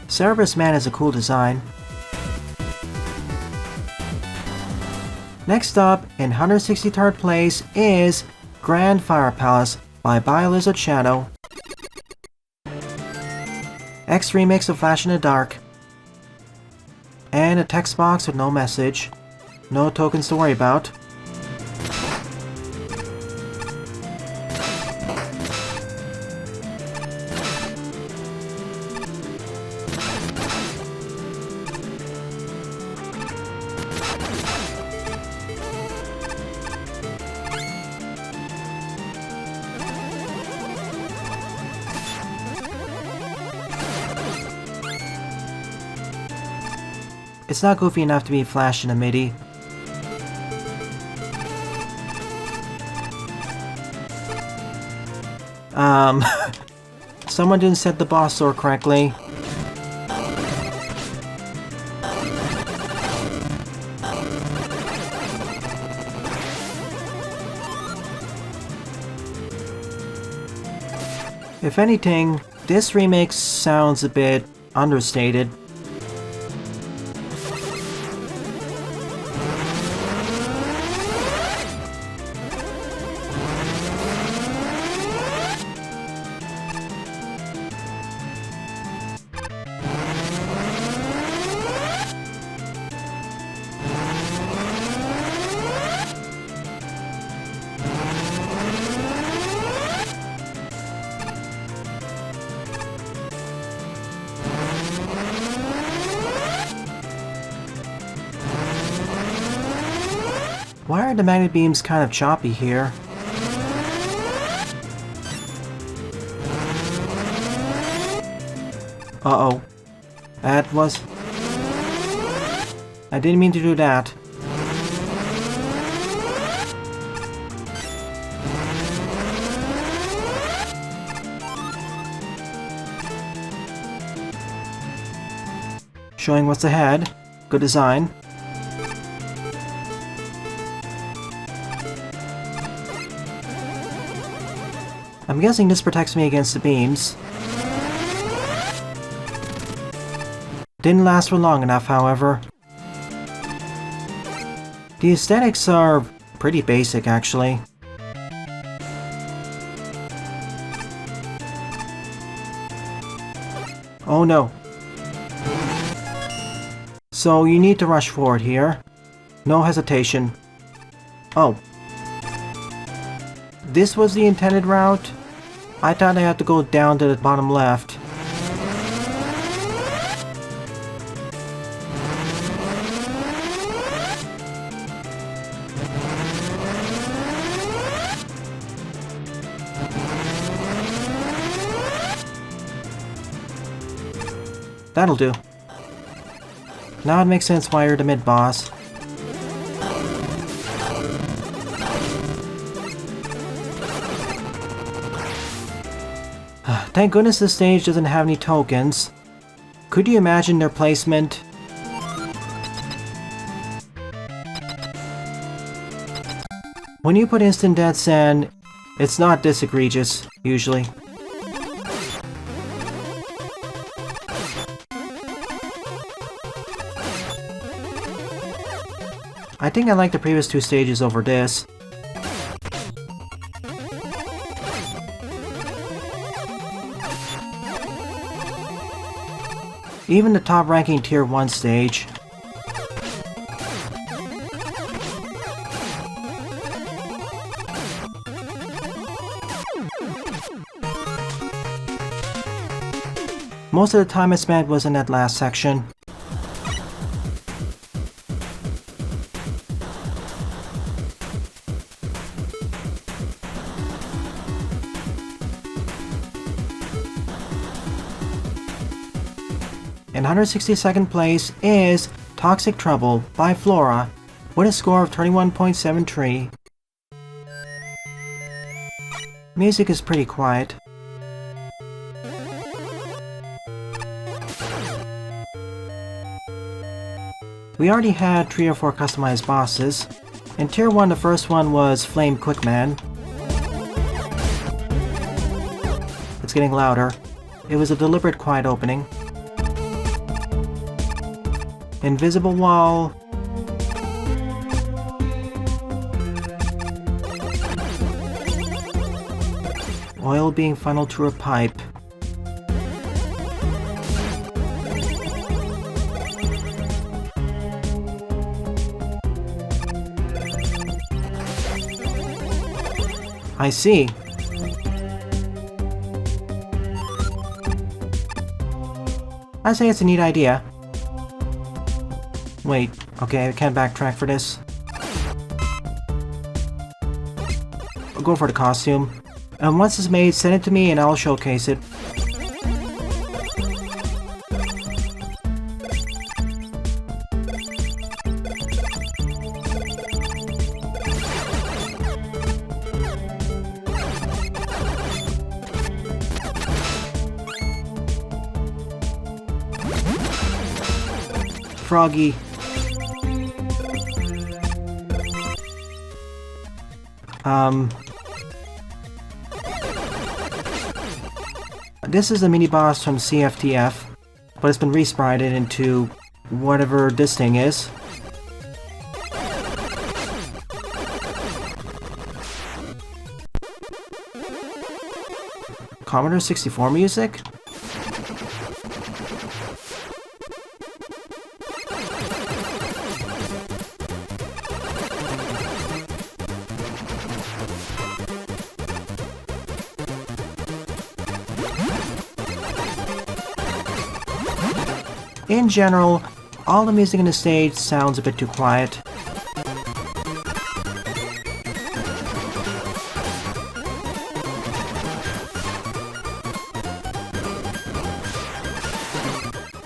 Cerberus Man is a cool design. Next up, in 163rd place, is Grand Fire Palace by biolizardshadow. X remix of Flash in the Dark. And a text box with no message. No tokens to worry about. It's not goofy enough to be Flash in a MIDI. Someone didn't set the boss door correctly. If anything, this remix sounds a bit understated. Why are the magnet beams kind of choppy here? Uh-oh. That was... I didn't mean to do that. Showing what's ahead. Good design. I'm guessing this protects me against the beams. Didn't last for long enough, however. The aesthetics are pretty basic, actually. Oh no. So you need to rush forward here. No hesitation. Oh. This was the intended route? I thought I had to go down to the bottom left. That'll do. Now it makes sense why you're the mid-boss. Thank goodness this stage doesn't have any tokens. Could you imagine their placement? When you put instant deaths in, it's not this egregious, usually. I think I like the previous two stages over this. Even the top-ranking Tier 1 stage. Most of the time I spent was in that last section. In 162nd place is Toxic Trouble by Flora with a score of 21.73. Music is pretty quiet. We already had 3 or 4 customized bosses. In Tier 1 the first one was Flame Quickman. It's getting louder. It was a deliberate quiet opening. Invisible wall. Oil being funneled through a pipe. I see. I say it's a neat idea. Wait, okay, I can't backtrack for this. I'll go for the costume. And once it's made, send it to me and I'll showcase it. Froggy. This is a mini-boss from CFTF, but it's been resprited into whatever this thing is. Commodore 64 music? In general, all the music in the stage sounds a bit too quiet.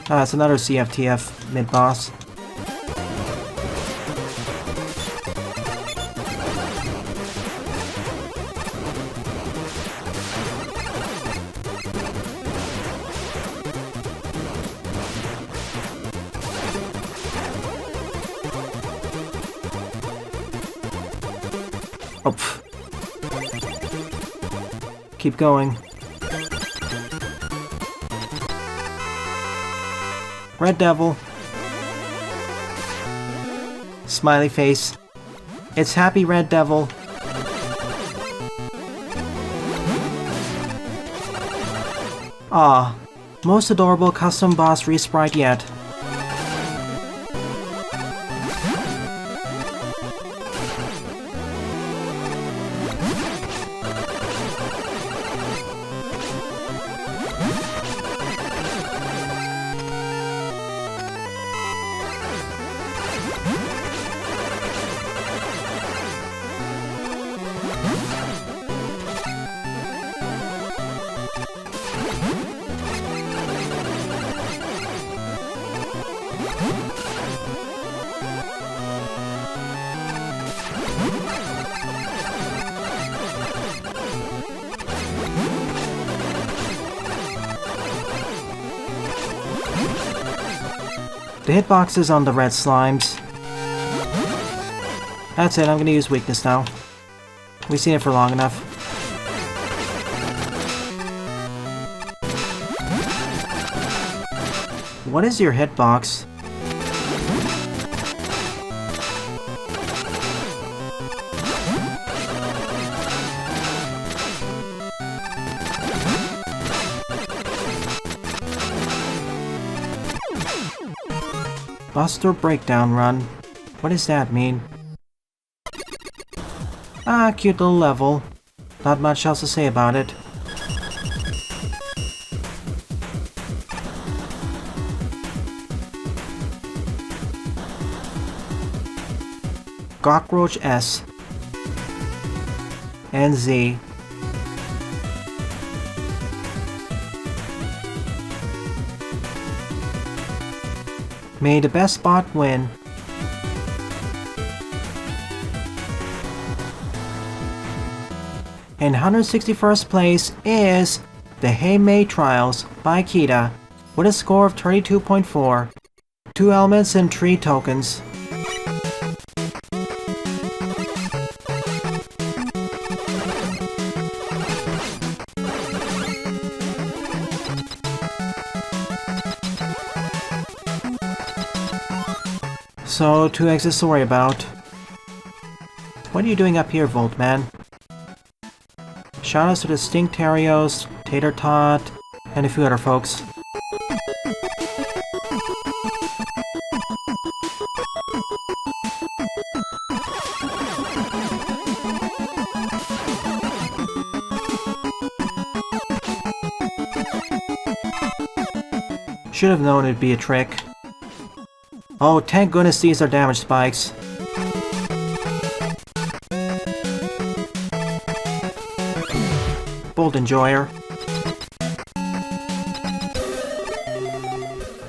It's another CFTF mid-boss. Oh, pff. Keep going. Red Devil. Smiley face. It's Happy Red Devil. Ah, most adorable custom boss resprite yet. The hitboxes on the red slimes. That's it, I'm gonna use weakness now. We've seen it for long enough. What is your hitbox? Buster Breakdown Run. What does that mean? Ah, cute little level. Not much else to say about it. Cockroach S and Z. May the best bot win. In 161st place is the Haymay Trials by Xeta with a score of 32.4. 2 elements and 3 tokens. So, 2 exits to worry about. What are you doing up here, Voltman? Shoutouts to the Stinkterios, Tater Tot, and a few other folks. Should have known it'd be a trick. Oh, thank goodness these are damage spikes. Bolt Enjoyer.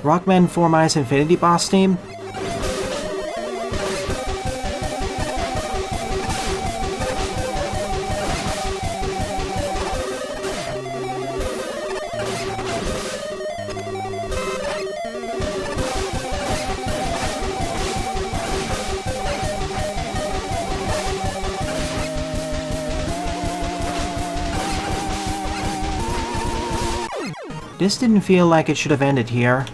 Rockman 4- Infinity Boss Team. This didn't feel like it should have ended here.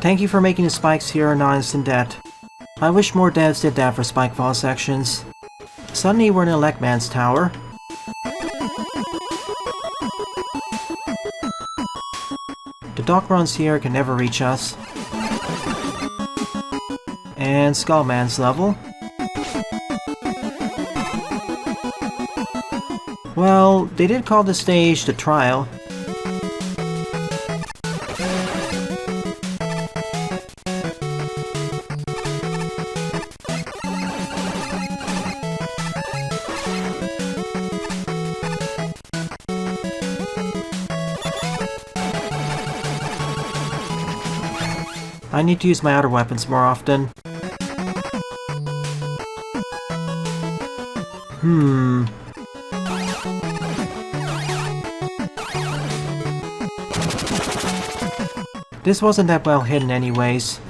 Thank you for making the spikes here a non-instant death. I wish more devs did that for Spikefall sections. Suddenly we're in Electman's tower. The dock runs here can never reach us. And Skullman's level. Well, they did call the stage the trial. I need to use my other weapons more often. This wasn't that well hidden anyways.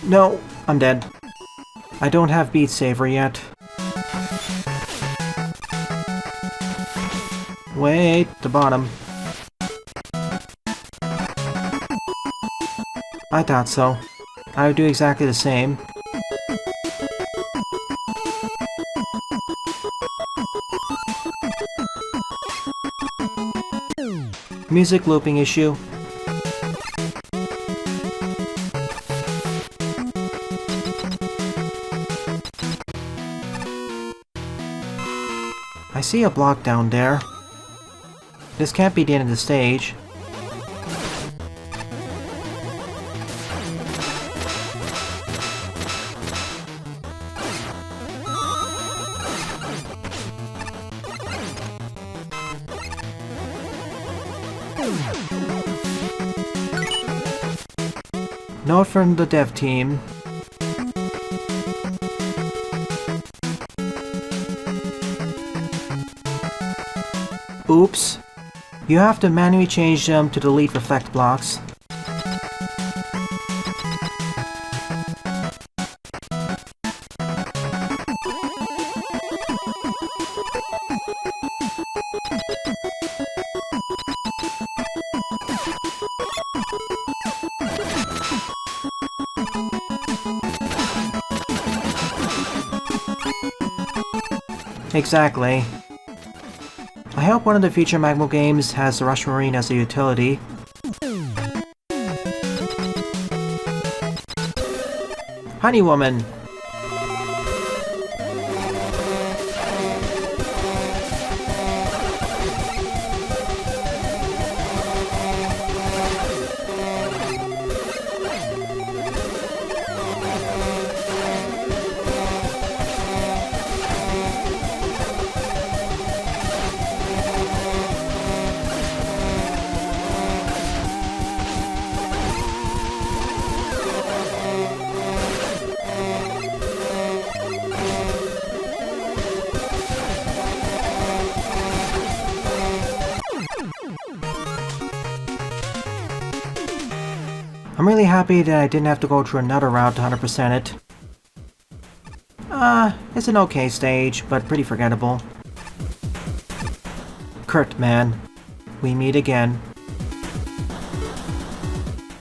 No, I'm dead. I don't have Beat Saver yet. Wait, the bottom. I thought so. I would do exactly the same. Music looping issue. I see a block down there. This can't be the end of the stage. Note from the dev team. Oops. You have to manually change them to delete reflect blocks. Exactly. I hope one of the future MaGMML games has the Rush Marine as a utility. Honey Woman! I'm really happy that I didn't have to go through another route to 100% it. It's an okay stage, but pretty forgettable. Kurt, man. We meet again.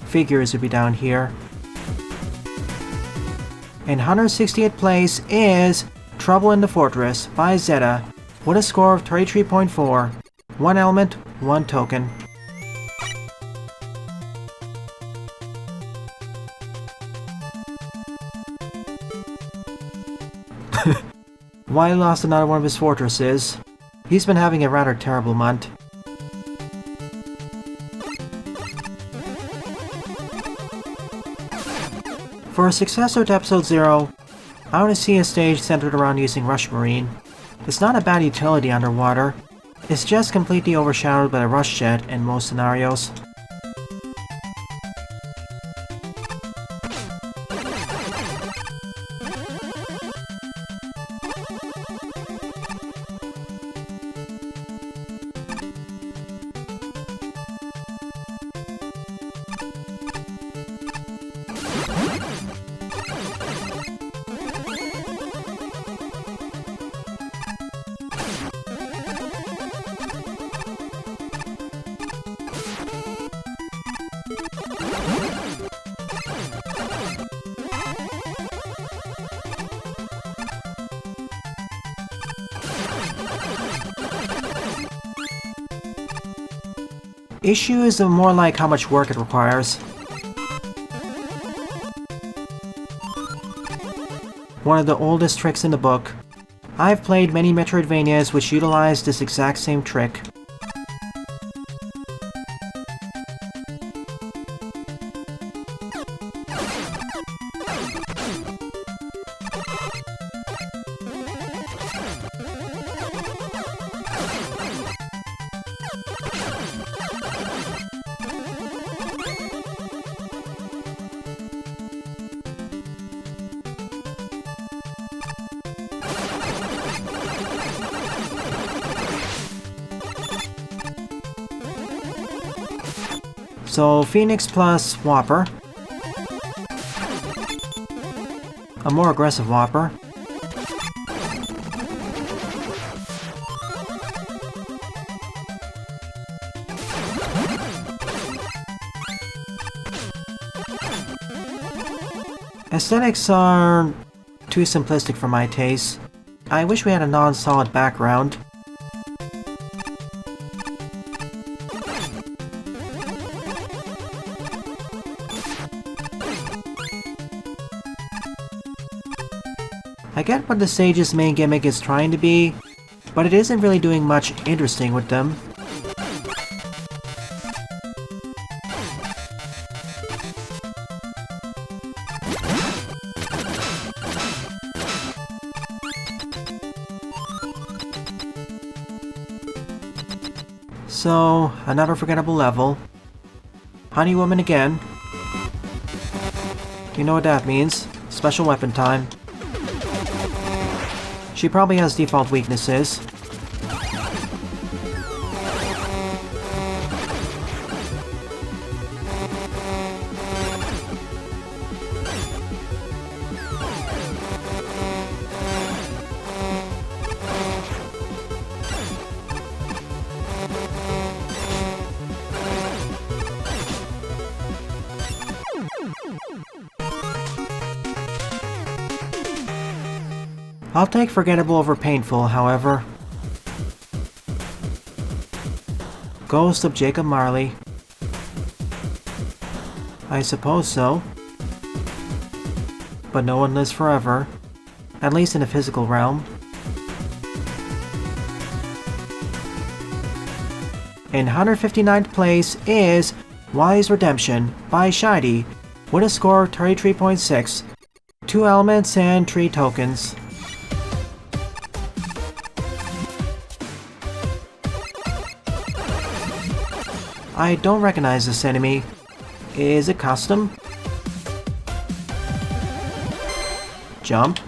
Figures would be down here. In 168th place is Trouble in the Fortress by Xeta, with a score of 33.4. 1 element, 1 token. Wily lost another one of his fortresses. He's been having a rather terrible month. For a successor to Episode 0, I want to see a stage centered around using Rush Marine. It's not a bad utility underwater, it's just completely overshadowed by the Rush Jet in most scenarios. Issue is more like how much work it requires. One of the oldest tricks in the book. I've played many Metroidvanias which utilize this exact same trick. So, Phoenix plus Whopper. A more aggressive Whopper. Aesthetics are too simplistic for my taste. I wish we had a non-solid background. I get what the stage's main gimmick is trying to be, but it isn't really doing much interesting with them. So, another forgettable level. Honey Woman again. You know what that means. Special weapon time. She probably has default weaknesses. I'll take forgettable over painful, however. Ghost of Jacob Marley. I suppose so. But no one lives forever. At least in the physical realm. In 159th place is Wilys Redemption by Shidy, with a score of 33.6. 2 elements and 3 tokens. I don't recognize this enemy. Is it custom? Jump.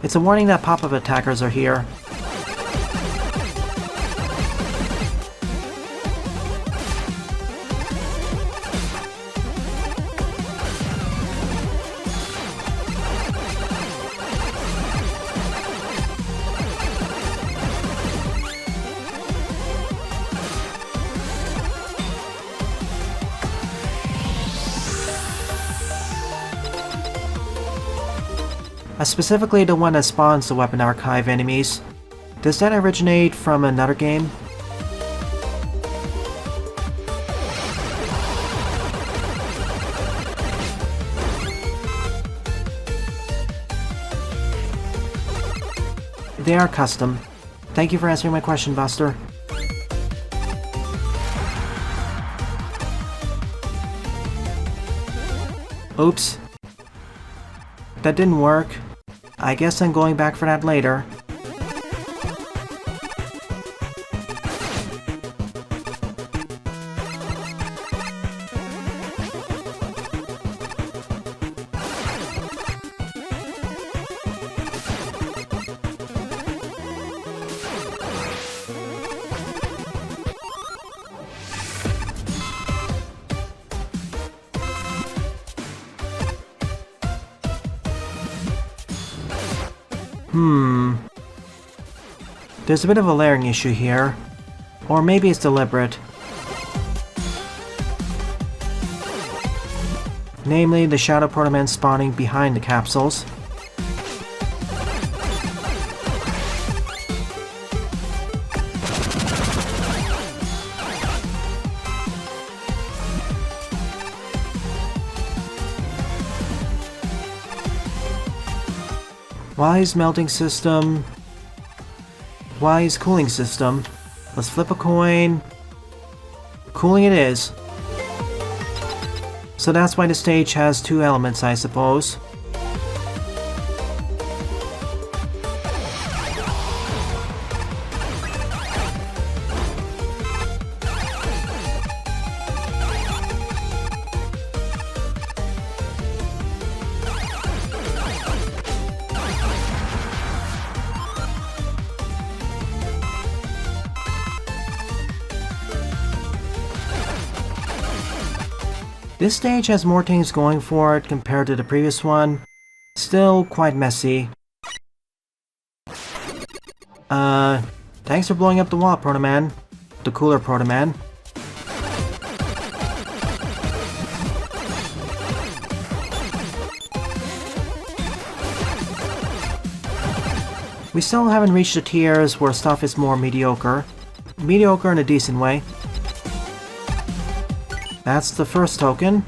It's a warning that pop-up attackers are here. Specifically the one that spawns the weapon archive enemies. Does that originate from another game? They are custom. Thank you for answering my question, Buster. Oops. That didn't work. I guess I'm going back for that later. There's a bit of a layering issue here. Or maybe it's deliberate. Namely, the shadow proto-men spawning behind the capsules. Wily's melting system. Wily's cooling system. Let's flip a coin. Cooling it is. So that's why the stage has two elements, I suppose. This stage has more things going for it compared to the previous one. Still quite messy. Thanks for blowing up the wall, Proto-Man. The cooler Proto-Man. We still haven't reached the tiers where stuff is more mediocre. Mediocre in a decent way. That's the first token.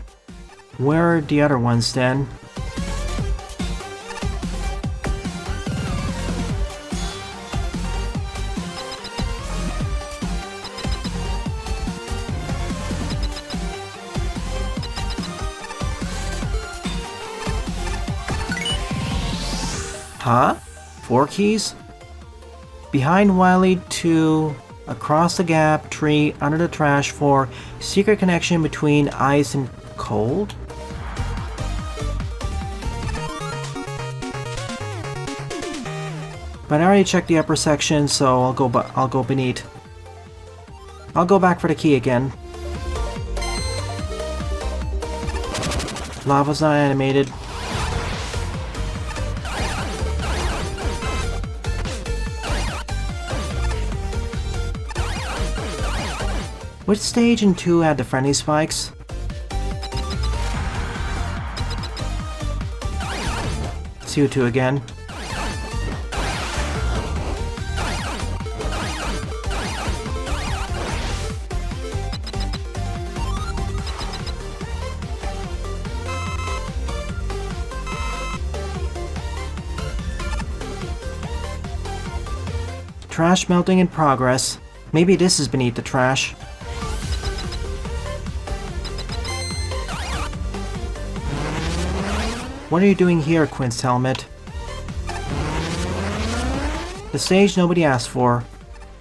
Where are the other ones then? Huh? 4 keys? Behind Wily 2, across the gap, tree, under the trash 4, secret connection between ice and cold? But I already checked the upper section, so I'll go beneath. I'll go back for the key again. Lava's not animated. Which stage in 2 had the friendly spikes? CO2 again. Trash melting in progress. Maybe this is beneath the trash. What are you doing here, Quint's helmet? The stage nobody asked for.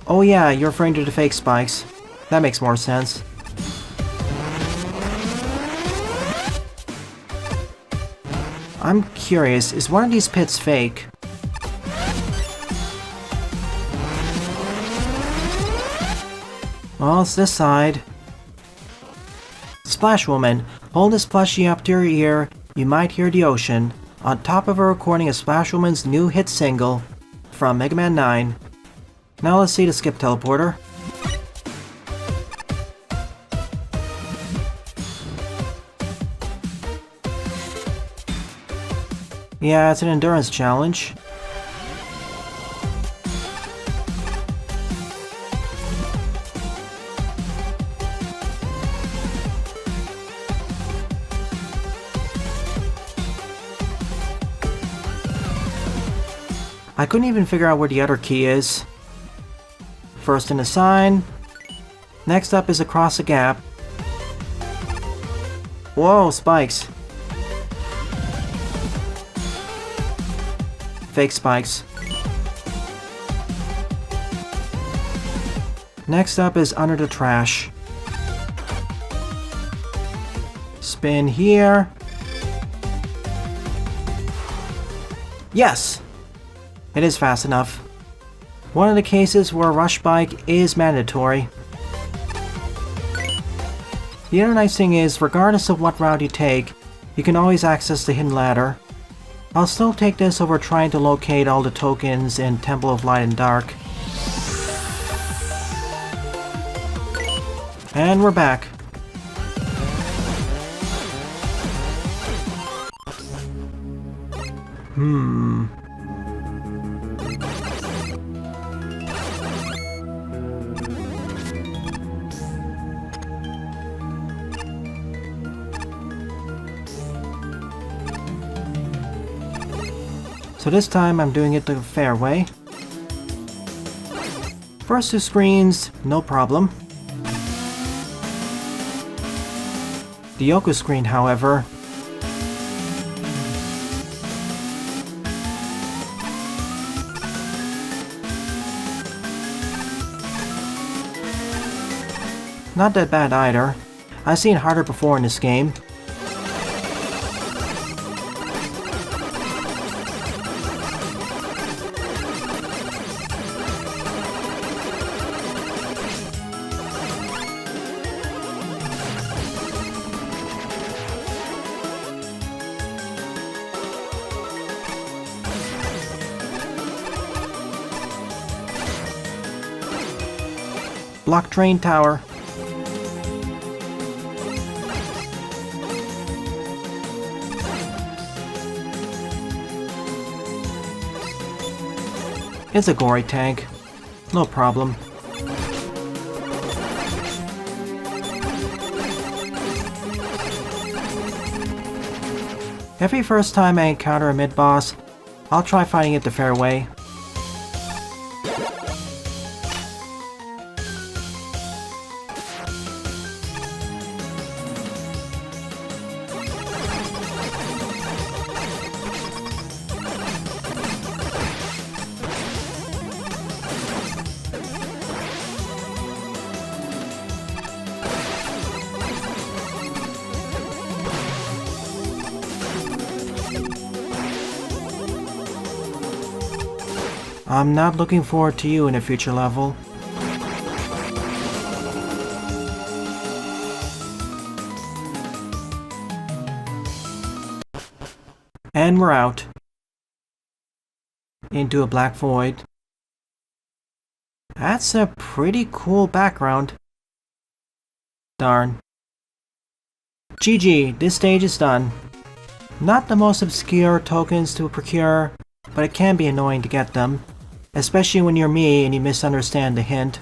Oh yeah, you're referring to the fake spikes. That makes more sense. I'm curious, is one of these pits fake? Well, it's this side. Splash Woman, hold this plushie up to your ear. You might hear the ocean. On top of a recording of Splash Woman's new hit single from Mega Man 9. Now let's see the skip teleporter. Yeah, it's an endurance challenge. I couldn't even figure out where the other key is. First in a sign. Next up is across a gap. Whoa, spikes. Fake spikes. Next up is under the trash. Spin here. Yes! It is fast enough. One of the cases where a rush bike is mandatory. The other nice thing is, regardless of what route you take, you can always access the hidden ladder. I'll still take this over trying to locate all the tokens in Temple of Light and Dark. And we're back. So this time I'm doing it the fair way. First two screens, no problem. The Yoko screen, however, not that bad either. I've seen harder before in this game. Block train tower. It's a gory tank. No problem. Every first time I encounter a mid-boss, I'll try fighting it the fair way. I'm not looking forward to you in a future level. And we're out. Into a black void. That's a pretty cool background. Darn. GG, this stage is done. Not the most obscure tokens to procure, but it can be annoying to get them. Especially when you're me and you misunderstand the hint.